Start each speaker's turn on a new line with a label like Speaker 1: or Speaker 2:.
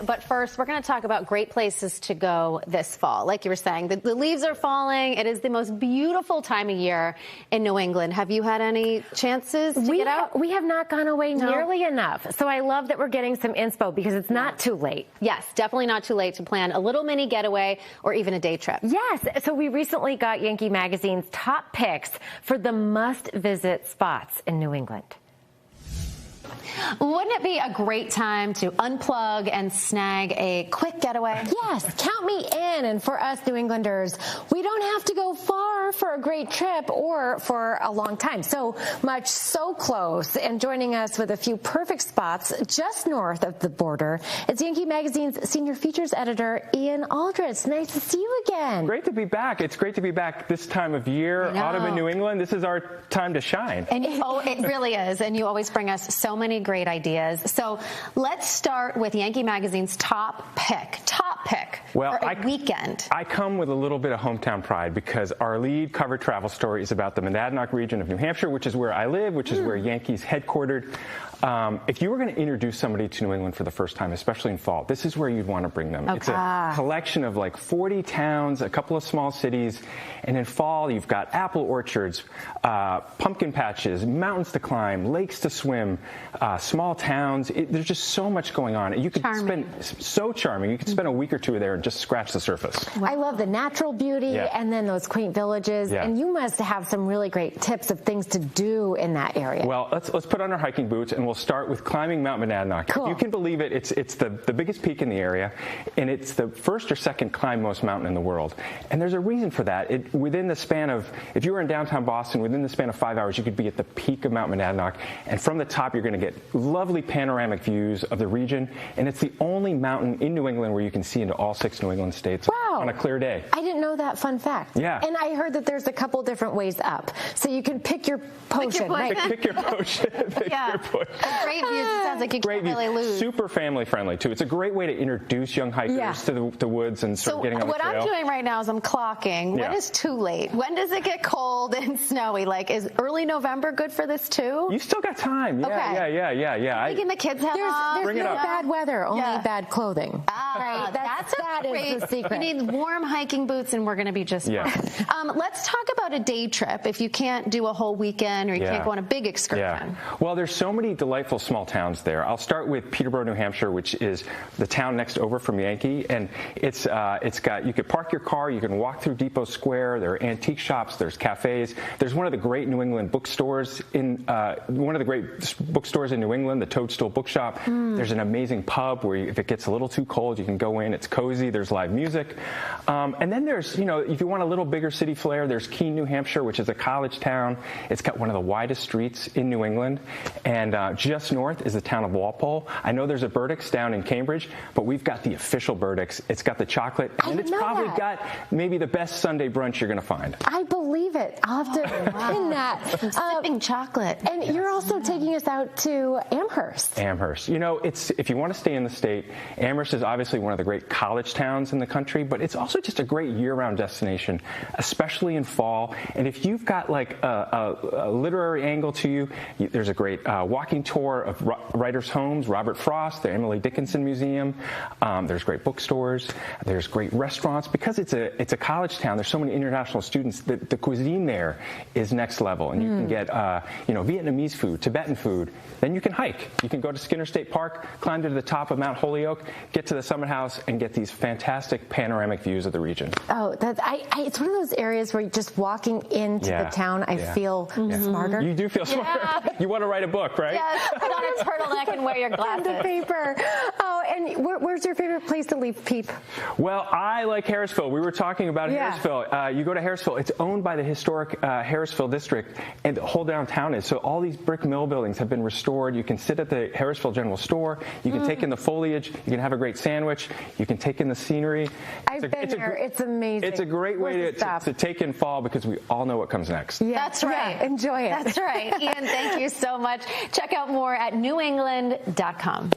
Speaker 1: But first, we're going to talk about great places to go this fall. Like you were saying, the leaves are falling. It is the most beautiful time of year in New England. Have you had any chances to get out?
Speaker 2: We have not gone away nearly enough. So I love that we're getting some inspo because it's not too late.
Speaker 1: Yes, definitely not too late to plan a little mini getaway or even a day trip.
Speaker 2: Yes. So we recently got Yankee Magazine's top picks for the must-visit spots in New England.
Speaker 1: Wouldn't it be a great time to unplug and snag a quick getaway?
Speaker 2: Yes, count me in. And for us New Englanders, we don't have to go far for a great trip or for a long time. So much so close. And joining us with a few perfect spots just north of the border, it's Yankee Magazine's senior features editor, Ian Aldrich. Nice to see you again.
Speaker 3: Great to be back. It's great to be back this time of year. Autumn in New England. This is our time to shine.
Speaker 1: And it really is. And you always bring us so many great ideas. So let's start with Yankee Magazine's top pick for a weekend.
Speaker 3: I come with a little bit of hometown pride because our lead cover travel story is about the Monadnock region of New Hampshire, which is where I live, which is where Yankees headquartered. If you were going to introduce somebody to New England for the first time, especially in fall, this is where you'd want to bring them. Okay. It's a collection of like 40 towns, a couple of small cities, and in fall you've got apple orchards, pumpkin patches, mountains to climb, lakes to swim, small towns. There's just so much going on. You could charming. You could spend a week or two there and just scratch the surface.
Speaker 2: I love the natural beauty and then those quaint villages. And you must have some really great tips of things to do in that area.
Speaker 3: Well, let's put on our hiking boots and we'll start with climbing Mount Monadnock.
Speaker 2: Cool.
Speaker 3: If you can believe it, it's the biggest peak in the area, and it's the first or second climb most mountain in the world. And there's a reason for that. Within the span of, if you were in downtown Boston, within the span of 5 hours, you could be at the peak of Mount Monadnock. And from the top, you're going to get lovely panoramic views of the region. And it's the only mountain in New England where you can see into all 6 New England states on a clear day.
Speaker 2: I didn't know that fun fact.
Speaker 3: Yeah.
Speaker 2: And I heard that there's a couple different ways up. So you can pick your potion.
Speaker 3: Pick your potion. Your potion.
Speaker 1: Great views. It sounds like you can't really lose.
Speaker 3: Super family friendly too. It's a great way to introduce young hikers to the woods and start getting on the trail.
Speaker 1: So what I'm doing right now is I'm clocking. When is too late? When does it get cold and snowy? Like, is early November good for this too?
Speaker 3: You still got time. Yeah.
Speaker 1: Taking the kids have
Speaker 2: There's no bad weather, only bad clothing.
Speaker 1: Right. That is the secret. You need warm hiking boots, and we're going to be just fine. Let's talk about a day trip. If you can't do a whole weekend or you can't go on a big excursion.
Speaker 3: Well, there's so many delightful small towns there. I'll start with Peterborough, New Hampshire, which is the town next over from Yankee, and it's got, you could park your car, you can walk through Depot Square, there are antique shops, there's cafes, there's one of the great New England bookstores in New England, the Toadstool Bookshop. There's an amazing pub where if it gets a little too cold, you can go in, it's cozy, there's live music. And then there's, if you want a little bigger city flair, there's Keene, New Hampshire, which is a college town. It's got one of the widest streets in New England, and just north is the town of Walpole. I know there's a Burdick's down in Cambridge, but we've got the official Burdick's. It's got the chocolate, and it's probably got maybe the best Sunday brunch you're going to find.
Speaker 2: I believe it. I'll have to pin that.
Speaker 1: Sipping chocolate.
Speaker 2: And you're also taking us out to Amherst.
Speaker 3: Amherst. If you want to stay in the state, Amherst is obviously one of the great college towns in the country, but it's also just a great year-round destination, especially in fall. And if you've got like a literary angle to you, there's a great walking tour of writers' homes, Robert Frost, the Emily Dickinson Museum. There's great bookstores. There's great restaurants. Because it's a college town, there's so many international students. The cuisine there is next level, and you can get Vietnamese food, Tibetan food. Then you can hike. You can go to Skinner State Park, climb to the top of Mount Holyoke, get to the Summit House, and get these fantastic panoramic views of the region.
Speaker 2: Oh, it's one of those areas where just walking into the town, I feel smarter.
Speaker 3: You do feel smarter. You want to write a book, right?
Speaker 1: Yes, put on a turtleneck and wear your glasses.
Speaker 2: And the paper. Oh, and where's your favorite place to leave Peep?
Speaker 3: Well, I like Harrisville. We were talking about Harrisville. You go to Harrisville. It's owned by the historic Harrisville district, and the whole downtown is. So all these brick mill buildings have been restored. You can sit at the Harrisville General Store. You can take in the foliage. You can have a great sandwich. You can take in the scenery.
Speaker 2: I've been there. It's amazing.
Speaker 3: It's a great way to take in fall because we all know what comes next.
Speaker 1: Yeah, that's right.
Speaker 2: Yeah, enjoy it.
Speaker 1: That's right. Ian, thank you so much. Check out more at newengland.com.